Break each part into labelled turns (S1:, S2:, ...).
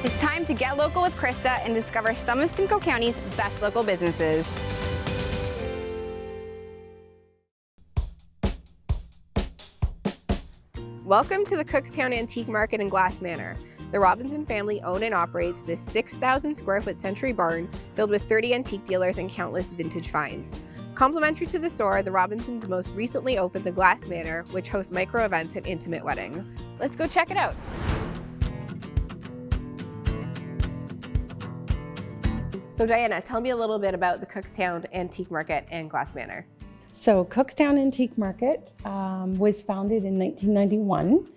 S1: It's time to get local with Krysta and discover some of Simcoe County's best local businesses.
S2: Welcome to the Cookstown Antique Market in Glass Manor. The Robinson family own and operates this 6,000 square foot century barn filled with 30 antique dealers and countless vintage finds. Complimentary to the store, the Robinsons most recently opened the Glass Manor, which hosts micro events and intimate weddings. Let's go check it out. So Diana, tell me a little bit about the Cookstown Antique Market and Glass Manor.
S3: So Cookstown Antique Market was founded in 1991.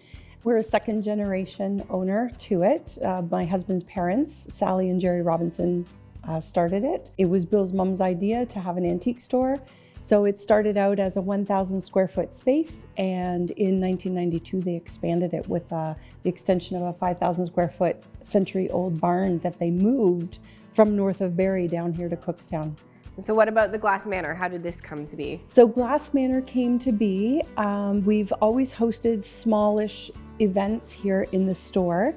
S3: We're a second generation owner to it. My husband's parents, Sally and Jerry Robinson, started it. It was Bill's mom's idea to have an antique store. So it started out as a 1,000 square foot space, and in 1992 they expanded it with the extension of a 5,000 square foot century-old barn that they moved from north of Barrie down here to Cookstown.
S2: So what about the Glass Manor? How did this come to be?
S3: So Glass Manor came to be. We've always hosted smallish events here in the store.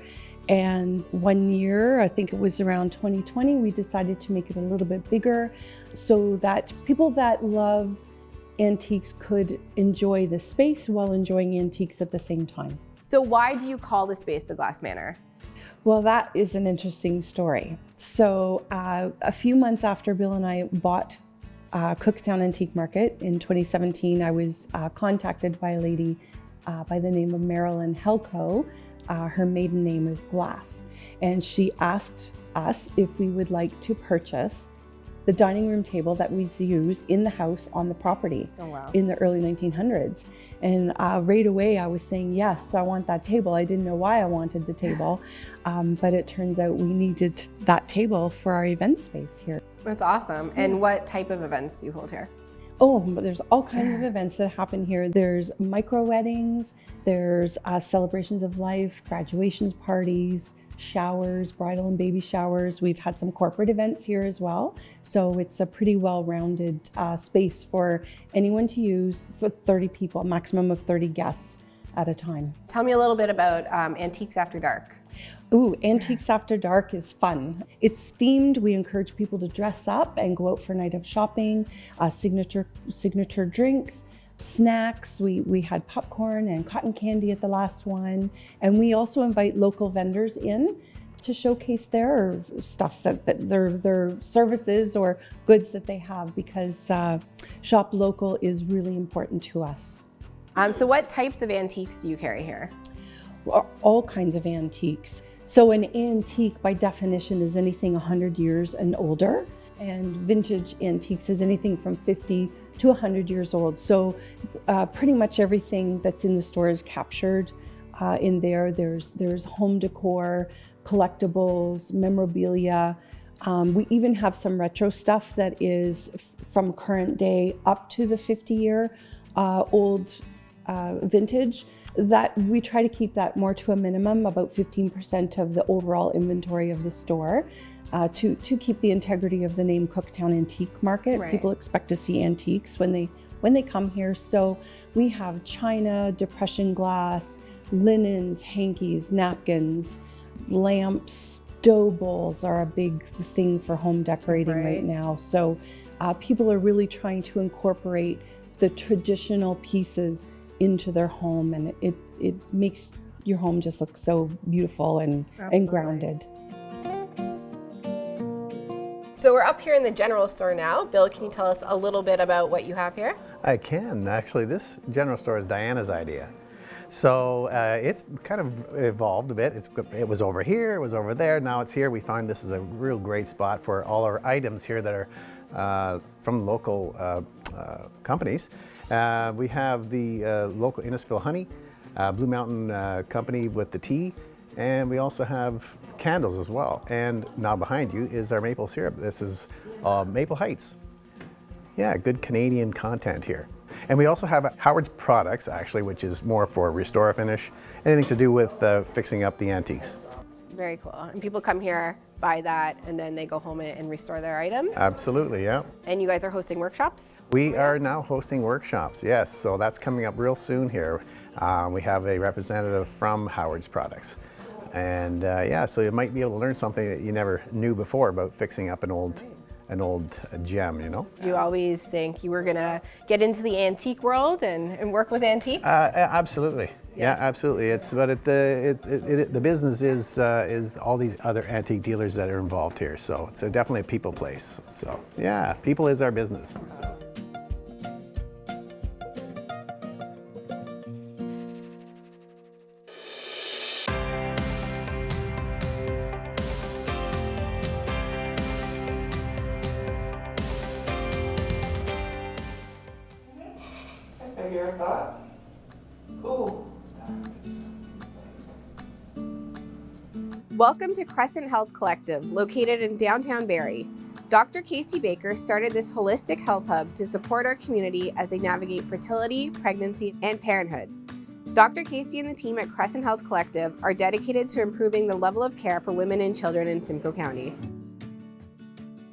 S3: And one year, I think it was around 2020, we decided to make it a little bit bigger so that people that love antiques could enjoy the space while enjoying antiques at the same time.
S2: So why do you call the space the Glass Manor?
S3: Well, that is an interesting story. So a few months after Bill and I bought Cookstown Antique Market in 2017, I was contacted by a lady by the name of Marilyn Helco. Her maiden name is Glass. And she asked us if we would like to purchase the dining room table that was used in the house on the property in the early 1900s. And right away I was saying, yes, I want that table. I didn't know why I wanted the table, but it turns out we needed that table for our event space here.
S2: That's awesome. And what type of events do you hold here?
S3: Oh, but there's all kinds of events that happen here. There's micro weddings, there's celebrations of life, graduations parties, showers, bridal and baby showers. We've had some corporate events here as well. So it's a pretty well-rounded space for anyone to use for 30 people, a maximum of 30 guests at a time.
S2: Tell me a little bit about Antiques After Dark.
S3: Ooh, Antiques After Dark is fun. It's themed. We encourage people to dress up and go out for a night of shopping, signature drinks, snacks. We had popcorn and cotton candy at the last one. And we also invite local vendors in to showcase their stuff, that their services or goods that they have, because shop local is really important to us.
S2: So what types of antiques do you carry here?
S3: All kinds of antiques. So an antique by definition is anything 100 years and older, and vintage antiques is anything from 50 to 100 years old. So pretty much everything that's in the store is captured in there. There's home decor, collectibles, memorabilia. We even have some retro stuff that is from current day up to the 50-year old vintage, that we try to keep that more to a minimum, about 15% of the overall inventory of the store, to keep the integrity of the name Cookstown Antique Market. Right. People expect to see antiques when they come here. So we have china, depression glass, linens, hankies, napkins, lamps, dough bowls are a big thing for home decorating right now. So people are really trying to incorporate the traditional pieces into their home, and it makes your home just look so beautiful and grounded.
S2: So we're up here in the general store now. Bill, can you tell us a little bit about what you have here?
S4: I can. Actually, this general store is Diana's idea. So it's kind of evolved a bit. It was over here, it was over there, now it's here. We find this is a real great spot for all our items here that are from local companies. We have the local Innisfil honey, Blue Mountain company with the tea, and we also have candles as well. And now behind you is our maple syrup. This is Maple Heights. Yeah, good Canadian content here. And we also have Howard's Products, actually, which is more for restore finish, anything to do with fixing up the antiques.
S2: Very cool. And people come here, buy that, and then they go home and restore their items?
S4: Absolutely, yeah.
S2: And you guys are hosting workshops?
S4: We are now hosting workshops, yes. So that's coming up real soon here. We have a representative from Howard's Products. And yeah, so you might be able to learn something that you never knew before about fixing up an old gem, you know?
S2: You always think you were gonna get into the antique world and work with antiques?
S4: Absolutely. Yeah, absolutely. The business is all these other antique dealers that are involved here. So it's definitely a people place. So yeah, people is our business. So.
S2: Welcome to Crescent Health Collective, located in downtown Barrie. Dr. Casey Baker started this holistic health hub to support our community as they navigate fertility, pregnancy, and parenthood. Dr. Casey and the team at Crescent Health Collective are dedicated to improving the level of care for women and children in Simcoe County.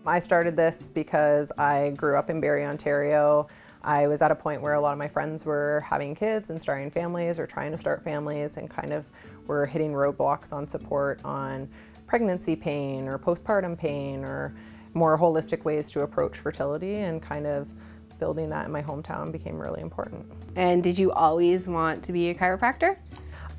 S5: I started this because I grew up in Barrie, Ontario. I was at a point where a lot of my friends were having kids and starting families or trying to start families, and kind of were hitting roadblocks on support on pregnancy pain or postpartum pain or more holistic ways to approach fertility, and kind of building that in my hometown became really important.
S2: And did you always want to be a chiropractor?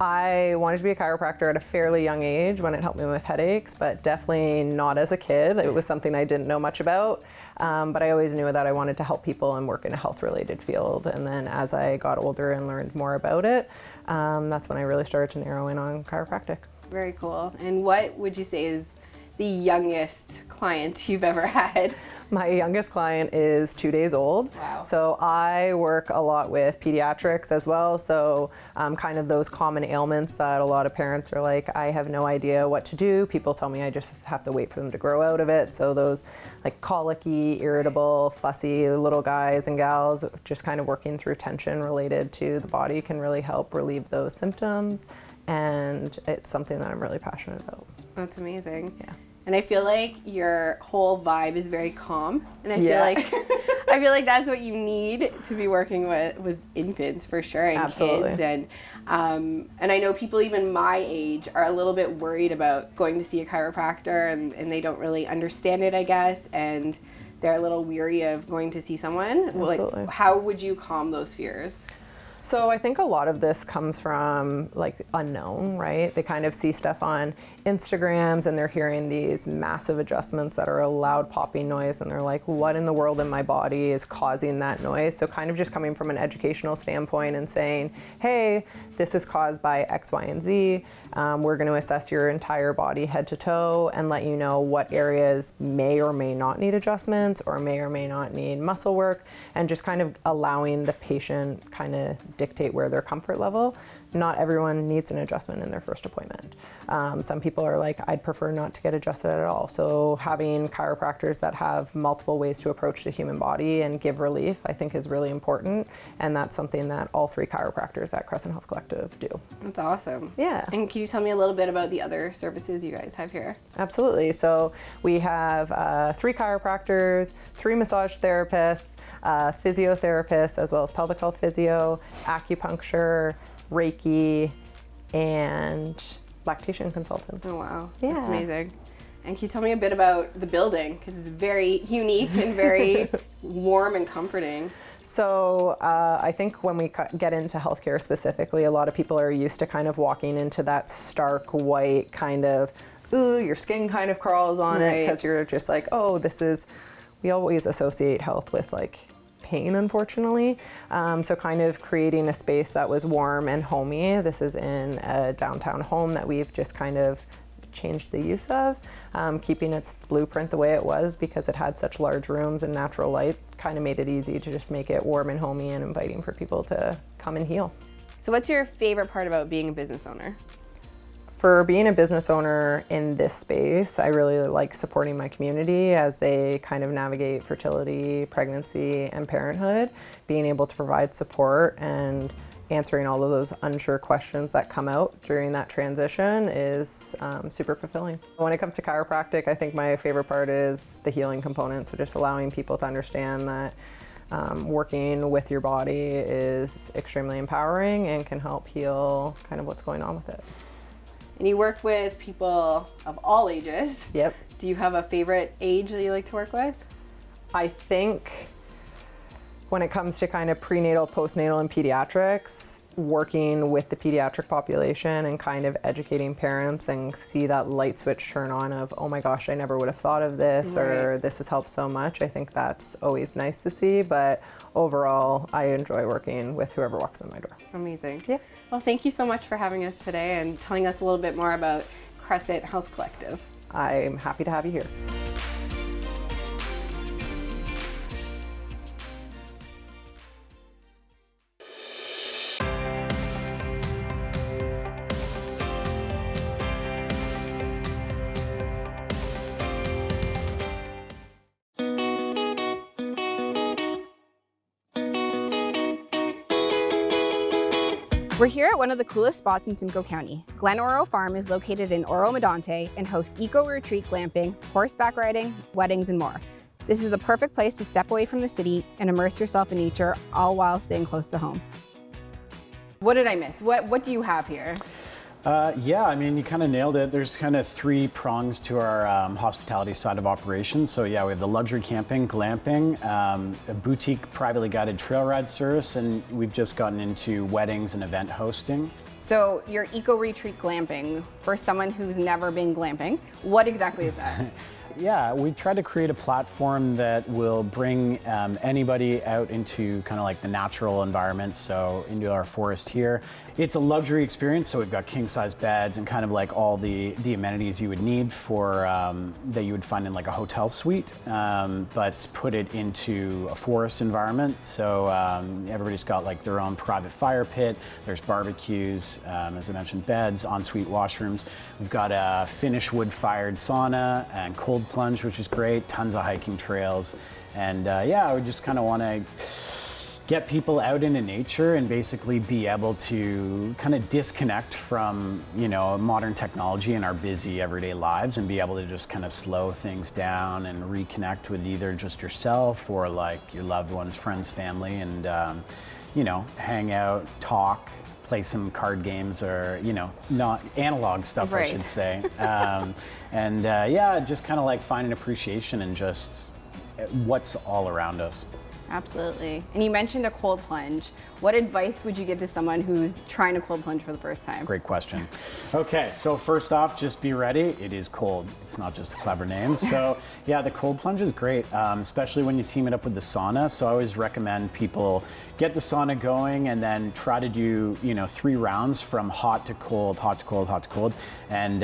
S5: I wanted to be a chiropractor at a fairly young age when it helped me with headaches, but definitely not as a kid. It was something I didn't know much about, but I always knew that I wanted to help people and work in a health-related field. And then as I got older and learned more about it, that's when I really started to narrow in on chiropractic.
S2: Very cool. And what would you say is the youngest client you've ever had?
S5: My youngest client is 2 days old.
S2: Wow.
S5: So I work a lot with pediatrics as well. So kind of those common ailments that a lot of parents are like, I have no idea what to do. People tell me I just have to wait for them to grow out of it. So those like colicky, irritable, fussy little guys and gals, just kind of working through tension related to the body can really help relieve those symptoms. And it's something that I'm really passionate about.
S2: That's amazing.
S5: Yeah.
S2: And I feel like your whole vibe is very calm, and I feel like that's what you need to be working with infants for sure, and
S5: Absolutely.
S2: kids, and I know people even my age are a little bit worried about going to see a chiropractor, and they don't really understand it, I guess, and they're a little weary of going to see someone.
S5: Absolutely.
S2: Like, how would you calm those fears?
S5: So I think a lot of this comes from like unknown, right? They kind of see stuff on Instagrams and they're hearing these massive adjustments that are a loud popping noise, and they're like, what in the world in my body is causing that noise? So kind of just coming from an educational standpoint and saying, hey, this is caused by X, Y, and Z. We're going to assess your entire body head to toe and let you know what areas may or may not need adjustments or may not need muscle work, and just kind of allowing the patient kind of dictate where their comfort level. Not everyone needs an adjustment in their first appointment. Some people are like, I'd prefer not to get adjusted at all. So having chiropractors that have multiple ways to approach the human body and give relief, I think is really important. And that's something that all 3 chiropractors at Crescent Health Collective do.
S2: That's awesome.
S5: Yeah.
S2: And can you tell me a little bit about the other services you guys have here?
S5: Absolutely. So we have 3 chiropractors, 3 massage therapists, physiotherapists, as well as pelvic health physio, acupuncture, Reiki, and lactation consultant.
S2: Oh wow,
S5: Yeah.
S2: That's amazing. And can you tell me a bit about the building? Because it's very unique and very warm and comforting.
S5: So I think when we get into healthcare specifically, a lot of people are used to kind of walking into that stark white kind of, ooh, your skin kind of crawls on it, because you're just like, oh, we always associate health with like pain, unfortunately. So kind of creating a space that was warm and homey. This is in a downtown home that we've just kind of changed the use of, keeping its blueprint the way it was, because it had such large rooms and natural light, kind of made it easy to just make it warm and homey and inviting for people to come and heal.
S2: So what's your favorite part about being a business owner?
S5: For being a business owner in this space, I really like supporting my community as they kind of navigate fertility, pregnancy, and parenthood. Being able to provide support and answering all of those unsure questions that come out during that transition is super fulfilling. When it comes to chiropractic, I think my favorite part is the healing component. So just allowing people to understand that working with your body is extremely empowering and can help heal kind of what's going on with it.
S2: And you work with people of all ages.
S5: Yep.
S2: Do you have a favorite age that you like to work with?
S5: I think when it comes to kind of prenatal, postnatal, and pediatrics, working with the pediatric population and kind of educating parents and see that light switch turn on of, oh my gosh, I never would have thought of this, or this has helped so much. I think that's always nice to see, but overall, I enjoy working with whoever walks in my door.
S2: Amazing.
S5: Yeah.
S2: Well, thank you so much for having us today and telling us a little bit more about Crescent Health Collective.
S5: I'm happy to have you here.
S1: We're here at one of the coolest spots in Simcoe County. Glen Oro Farm is located in Oro Medonte and hosts eco-retreat glamping, horseback riding, weddings, and more. This is the perfect place to step away from the city and immerse yourself in nature, all while staying close to home. What did I miss? What do you have here?
S6: Yeah, I mean, you kind of nailed it. There's kind of three prongs to our hospitality side of operations. So yeah, we have the luxury camping, glamping, a boutique privately guided trail ride service, and we've just gotten into weddings and event hosting.
S1: So your eco-retreat glamping, for someone who's never been glamping, what exactly is that?
S6: Yeah, we tried to create a platform that will bring anybody out into kind of like the natural environment, so into our forest here. It's a luxury experience, so we've got king-size beds and kind of like all the amenities you would need for that you would find in like a hotel suite, but put it into a forest environment. So everybody's got like their own private fire pit. There's barbecues, as I mentioned, beds, ensuite washrooms. We've got a Finnish wood-fired sauna and cold plunge, which is great, tons of hiking trails. And yeah, I would just kind of want to get people out into nature and basically be able to kind of disconnect from, you know, modern technology in our busy everyday lives and be able to just kind of slow things down and reconnect with either just yourself or like your loved ones, friends, family, and you know, hang out, talk, play some card games, or, you know, not analog stuff, I should say. And yeah, just kind of like find an appreciation in just what's all around us.
S1: Absolutely. And you mentioned a cold plunge. What advice would you give to someone who's trying to cold plunge for the first time?
S6: Great question. Okay, so first off, just be ready. It is cold. It's not just a clever name. So yeah, the cold plunge is great, especially when you team it up with the sauna. So I always recommend people get the sauna going and then try to do, you know, 3 rounds from hot to cold, hot to cold, hot to cold. And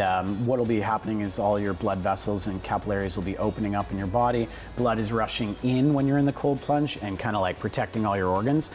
S6: what will be happening is all your blood vessels and capillaries will be opening up in your body. Blood is rushing in when you're in the cold plunge and kind of like protecting all your organs.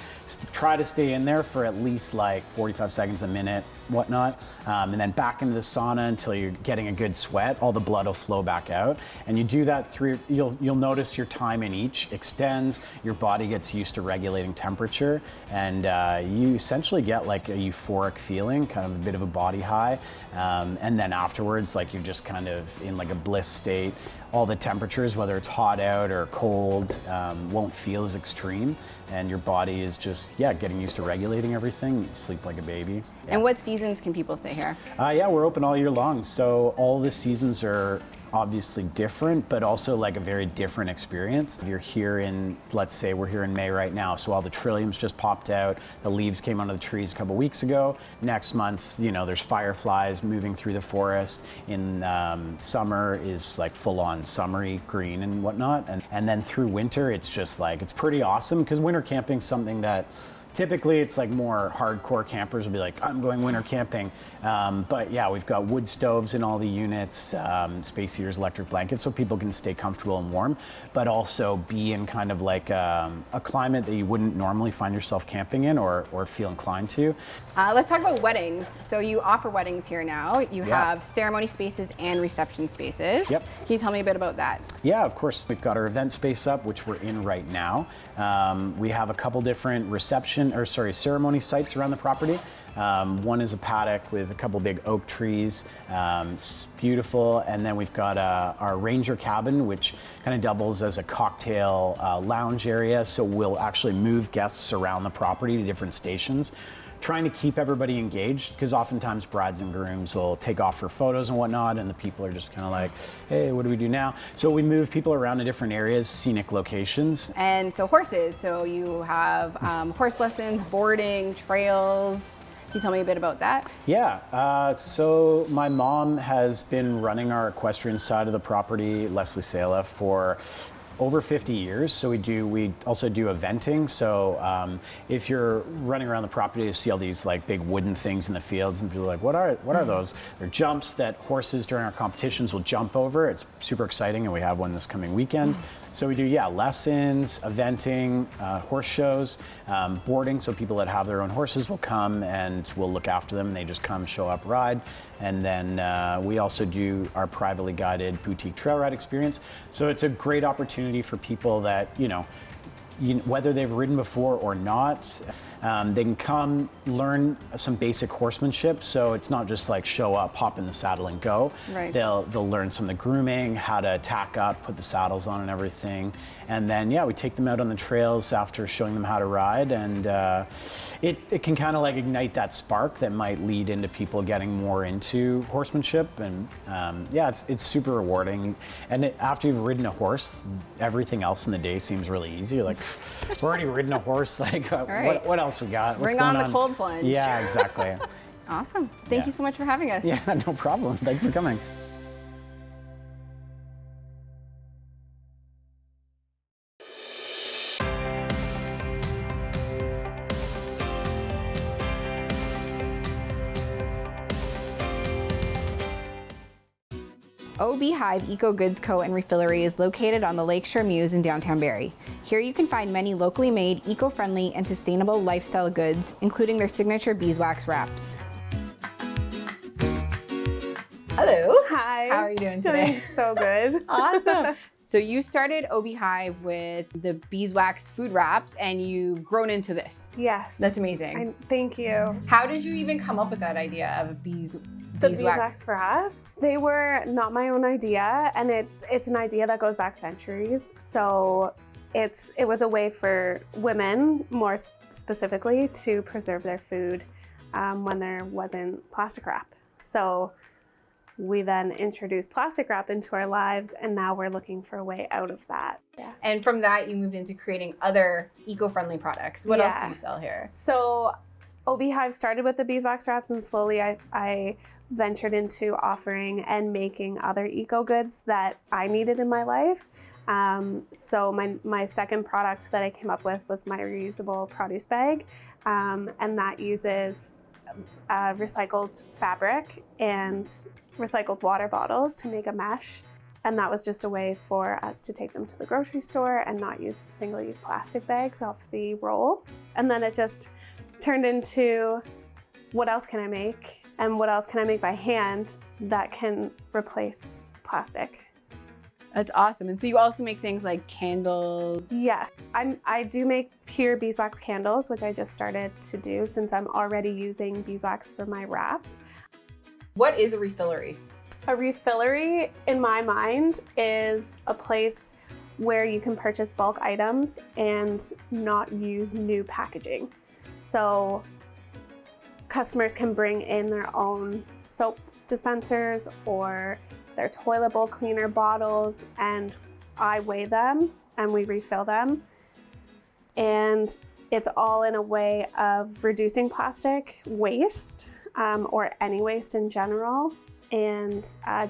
S6: Try to stay in there for at least like 45 seconds, a minute, whatnot, and then back into the sauna until you're getting a good sweat. All the blood will flow back out, and you do that through. You'll notice your time in each extends. Your body gets used to regulating temperature, and you essentially get like a euphoric feeling, kind of a bit of a body high, and then afterwards, like you're just kind of in like a bliss state. All the temperatures, whether it's hot out or cold, won't feel as extreme, and your body is just, yeah, getting used to regulating everything. You sleep like a baby. Yeah.
S1: And what seasons can people stay here?
S6: Yeah, we're open all year long, so all the seasons are obviously different, but also like a very different experience. If you're here in, let's say we're here in May right now, so all the trilliums just popped out, the leaves came onto the trees a couple weeks ago. Next month, you know, there's fireflies moving through the forest. In summer is like full on summery green and whatnot. And then through winter, it's just like, it's pretty awesome, because winter camping is something that typically it's like more hardcore campers will be like, I'm going winter camping. But yeah, we've got wood stoves in all the units, space heaters, electric blankets, so people can stay comfortable and warm, but also be in kind of like a climate that you wouldn't normally find yourself camping in or feel inclined to.
S1: Let's talk about weddings. So you offer weddings here now. You have ceremony spaces and reception spaces.
S6: Yep.
S1: Can you tell me a bit about that?
S6: Yeah, of course. We've got our event space up, which we're in right now. We have a couple different ceremony sites around the property. One is a paddock with a couple big oak trees. It's beautiful. And then we've got our ranger cabin, which kind of doubles as a cocktail lounge area. So we'll actually move guests around the property to different stations. trying to keep everybody engaged, because oftentimes brides and grooms will take off for photos and whatnot, and the people are just kind of like, hey, what do we do now? So we move people around to different areas, scenic locations.
S1: And so horses, so you have horse lessons, boarding, trails. Can you tell me a bit about that?
S6: Yeah, so my mom has been running our equestrian side of the property, Leslie Sala, for over 50 years. So we also do eventing. So if you're running around the property, you see all these like big wooden things in the fields, and people are like, what are those? They're jumps that horses during our competitions will jump over. It's super exciting, and we have one this coming weekend. So we do, lessons, eventing, horse shows, boarding. So people that have their own horses will come and we'll look after them. They just come, show up, ride. And then we also do our privately guided boutique trail ride experience. So it's a great opportunity for people that, whether they've ridden before or not, they can come learn some basic horsemanship. So it's not just like show up, hop in the saddle and go.
S1: Right.
S6: They'll learn some of the grooming, how to tack up, put the saddles on and everything. And then, we take them out on the trails after showing them how to ride. And it can kind of like ignite that spark that might lead into people getting more into horsemanship. And it's super rewarding. And after you've ridden a horse, everything else in the day seems really easy. You're like, we've already ridden a horse. Like,
S1: right.
S6: what else we got? What's
S1: Bring
S6: going
S1: on the cold plunge.
S6: Yeah, exactly.
S1: Awesome. Thank you so much for having us.
S6: Yeah, no problem. Thanks for coming.
S1: Hive Eco Goods Co. and Refillery is located on the Lakeshore Mews in downtown Barrie. Here you can find many locally made, eco-friendly, and sustainable lifestyle goods, including their signature beeswax wraps. Hello.
S7: Hi.
S1: How are you doing today?
S7: Doing so good.
S1: Awesome. So you started Hive with the beeswax food wraps, and you've grown into this.
S7: Yes.
S1: That's amazing.
S7: Thank you.
S1: How did you even come up with that idea of
S7: The beeswax wraps, they were not my own idea, and it's an idea that goes back centuries. So it was a way for women, more specifically, to preserve their food when there wasn't plastic wrap. So we then introduced plastic wrap into our lives, and now we're looking for a way out of that. Yeah.
S1: And from that, you moved into creating other eco-friendly products. What else do you sell here?
S7: So Hive started with the beeswax wraps, and slowly I ventured into offering and making other eco goods that I needed in my life. So my second product that I came up with was my reusable produce bag, and that uses recycled fabric and recycled water bottles to make a mesh. And that was just a way for us to take them to the grocery store and not use the single-use plastic bags off the roll. And then it just turned into, what else can I make? And what else can I make by hand that can replace plastic?
S1: That's awesome. And so you also make things like candles.
S7: Yes, I do make pure beeswax candles, which I just started to do since I'm already using beeswax for my wraps.
S1: What is a refillery?
S7: A refillery, in my mind, is a place where you can purchase bulk items and not use new packaging. So customers can bring in their own soap dispensers or their toilet bowl cleaner bottles, and I weigh them and we refill them. And it's all in a way of reducing plastic waste or any waste in general, and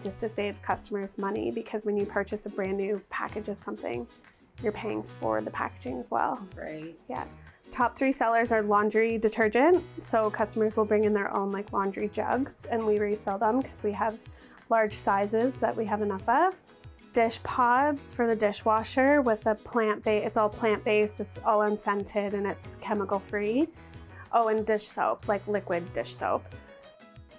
S7: just to save customers money, because when you purchase a brand new package of something, you're paying for the packaging as well.
S1: Right.
S7: Yeah. Top 3 sellers are laundry detergent. So customers will bring in their own like laundry jugs and we refill them because we have large sizes that we have enough of. Dish pods for the dishwasher with a plant-based, it's all plant-based, it's all unscented, and it's chemical-free. Oh, and dish soap, like liquid dish soap.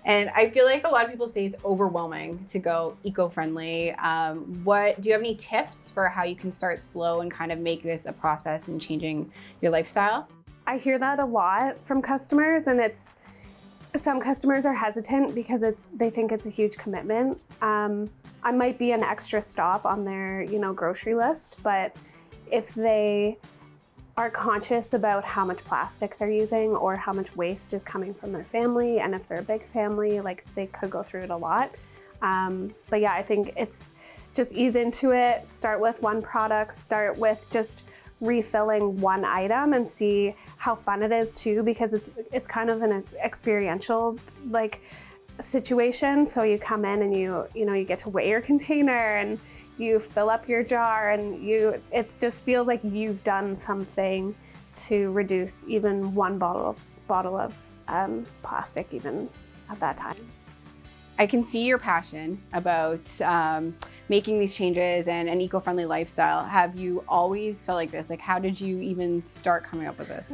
S1: And I feel like a lot of people say it's overwhelming to go eco-friendly. Do you have any tips for how you can start slow and kind of make this a process in changing your lifestyle?
S7: I hear that a lot from customers, and some customers are hesitant because they think it's a huge commitment. I might be an extra stop on their, grocery list, but if they are conscious about how much plastic they're using or how much waste is coming from their family. And if they're a big family, like they could go through it a lot. But yeah, I think it's just ease into it, start with one product, start with just refilling one item and see how fun it is too, because it's kind of an experiential like situation. So you come in and you get to weigh your container and you fill up your jar and it just feels like you've done something to reduce even one bottle of plastic even at that time.
S1: I can see your passion about making these changes and an eco-friendly lifestyle. Have you always felt like this? Like, how did you even start coming up with this?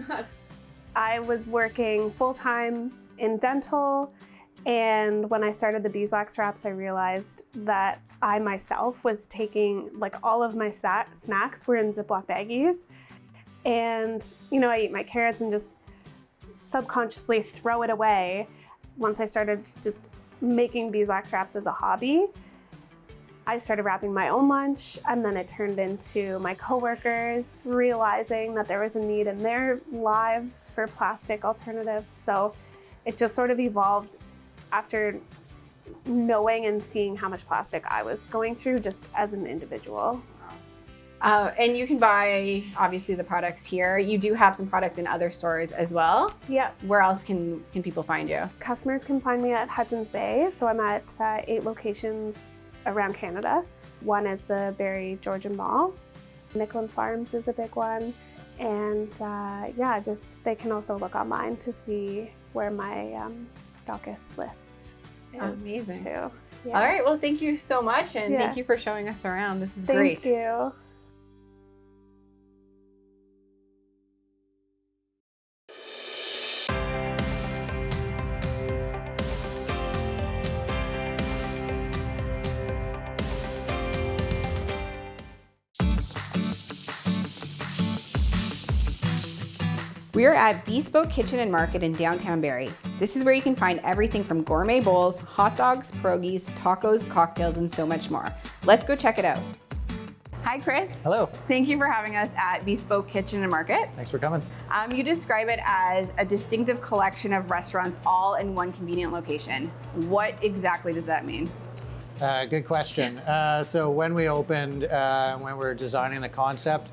S7: I was working full-time in dental, and when I started the beeswax wraps, I realized that I myself was taking, like, all of my snacks were in Ziploc baggies. And, I eat my carrots and just subconsciously throw it away. Once I started just making beeswax wraps as a hobby, I started wrapping my own lunch, and then it turned into my coworkers realizing that there was a need in their lives for plastic alternatives. So it just sort of evolved after knowing and seeing how much plastic I was going through just as an individual.
S1: And you can buy, obviously, the products here. You do have some products in other stores as well.
S7: Yeah.
S1: Where else can people find you?
S7: Customers can find me at Hudson's Bay. So I'm at 8 locations around Canada. One is the Barrie Georgian Mall. Nicklin Farms is a big one. And just they can also look online to see where my stockist list is.
S1: Amazing.
S7: Too. Yeah.
S1: All right. Well, thank you so much. And thank you for showing us around. This is great.
S7: Thank you.
S1: We are at Bespoke Kitchen and Market in downtown Barrie. This is where you can find everything from gourmet bowls, hot dogs, pierogies, tacos, cocktails, and so much more. Let's go check it out. Hi, Chris.
S4: Hello.
S1: Thank you for having us at Bespoke Kitchen and Market.
S4: Thanks for coming.
S1: You describe it as a distinctive collection of restaurants all in one convenient location. What exactly does that mean?
S8: Good question. So when we opened, when we were designing the concept,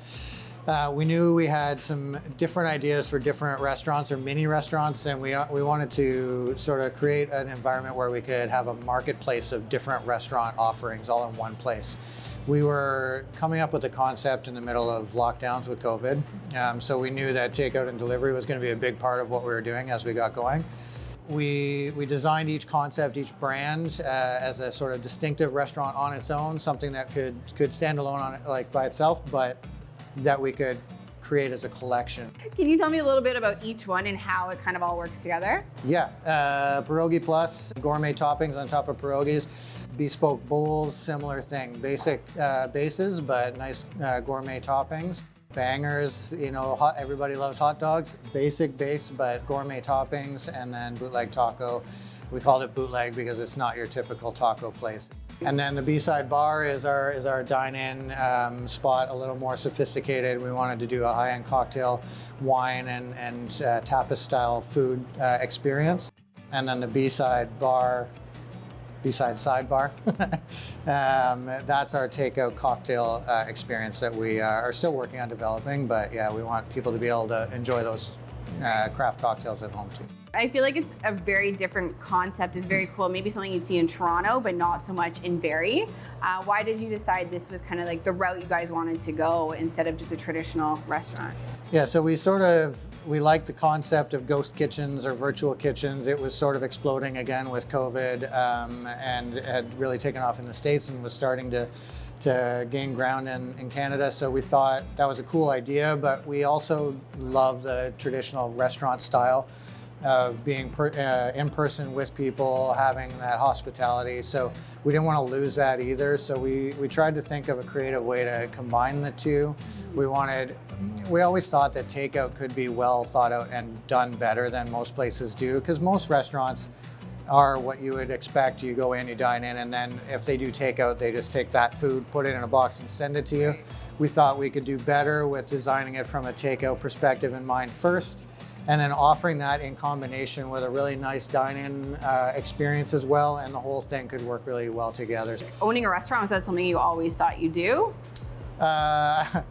S8: we knew we had some different ideas for different restaurants or mini restaurants, and we wanted to sort of create an environment where we could have a marketplace of different restaurant offerings all in one place. We were coming up with the concept in the middle of lockdowns with COVID, so we knew that takeout and delivery was going to be a big part of what we were doing as we got going. We designed each concept, each brand as a sort of distinctive restaurant on its own, something that could stand alone on it, like by itself, but that we could create as a collection.
S1: Can you tell me a little bit about each one and how it kind of all works together?
S8: Yeah, pierogi plus, gourmet toppings on top of pierogies, bespoke bowls, similar thing. Basic bases, but nice gourmet toppings. Bangers, everybody loves hot dogs. Basic base, but gourmet toppings, and then bootleg taco. We called it bootleg because it's not your typical taco place. And then the B-side bar is our dine-in spot, a little more sophisticated. We wanted to do a high-end cocktail, wine, and tapas-style food experience. And then the B-side sidebar, that's our takeout cocktail experience that we are still working on developing. But yeah, we want people to be able to enjoy those craft cocktails at home too.
S1: I feel like it's a very different concept. It's very cool. Maybe something you'd see in Toronto, but not so much in Barrie. Why did you decide this was kind of like the route you guys wanted to go instead of just a traditional restaurant?
S8: Yeah, so we liked the concept of ghost kitchens or virtual kitchens. It was sort of exploding again with COVID and had really taken off in the States and was starting to gain ground in Canada. So we thought that was a cool idea, but we also love the traditional restaurant style of being in person with people, having that hospitality. So we didn't want to lose that either. So we tried to think of a creative way to combine the two. We always thought that takeout could be well thought out and done better than most places do, because most restaurants are what you would expect. You go in, you dine in, and then if they do takeout, they just take that food, put it in a box and send it to you. we thought we could do better with designing it from a takeout perspective in mind first, and then offering that in combination with a really nice dine-in experience as well, and the whole thing could work really well together.
S1: Owning a restaurant, was that something you always thought you'd do?
S8: The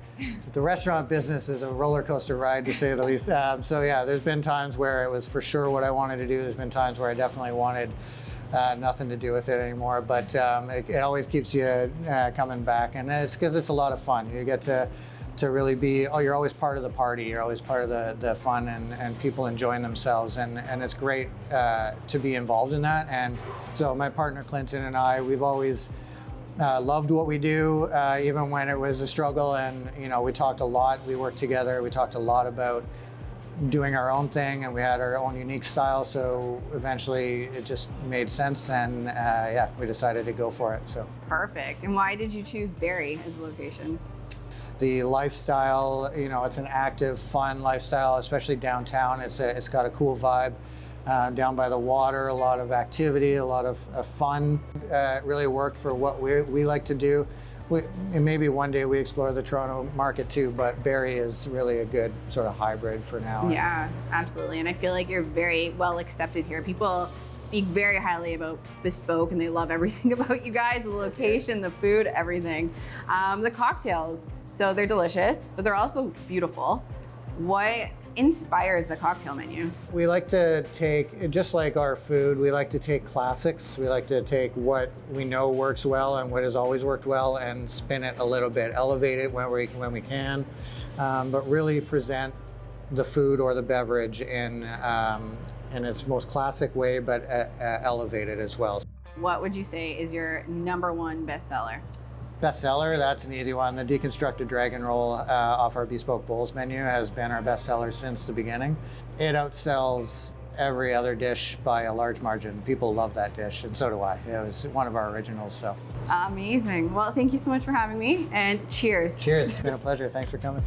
S8: restaurant business is a roller coaster ride, to say the least. So yeah, there's been times where it was for sure what I wanted to do. There's been times where I definitely wanted nothing to do with it anymore, but it always keeps you coming back, and it's because it's a lot of fun. You get to really be, you're always part of the party, you're always part of the fun and people enjoying themselves, and it's great to be involved in that. And so my partner Clinton and I, we've always loved what we do, even when it was a struggle, and we talked a lot, we worked together, we talked a lot about doing our own thing, and we had our own unique style, so eventually it just made sense, and yeah, we decided to go for it. So
S1: Perfect. And why did you choose Barrie as a location?
S8: the lifestyle, it's an active, fun lifestyle, especially downtown. It's got a cool vibe. Down by the water, a lot of activity, a lot of fun. It really worked for what we like to do. And maybe one day we explore the Toronto market too, but Barrie is really a good sort of hybrid for now.
S1: Yeah, absolutely. And I feel like you're very well accepted here. People speak very highly about Bespoke, and they love everything about you guys, the location, the food, everything. The cocktails, so they're delicious, but they're also beautiful. What inspires the cocktail menu?
S8: We like to take, just like our food, we like to take classics. We like to take what we know works well and what has always worked well and spin it a little bit, elevate it when we can, but really present the food or the beverage in its most classic way, but elevate it as well.
S1: What would you say is your #1 bestseller?
S8: Bestseller, that's an easy one. The deconstructed dragon roll off our Bespoke Bowls menu has been our bestseller since the beginning. It outsells every other dish by a large margin. People love that dish, and so do I. It was one of our originals, so.
S1: Amazing. Well, thank you so much for having me, and cheers.
S8: Cheers, it's been a pleasure. Thanks for coming.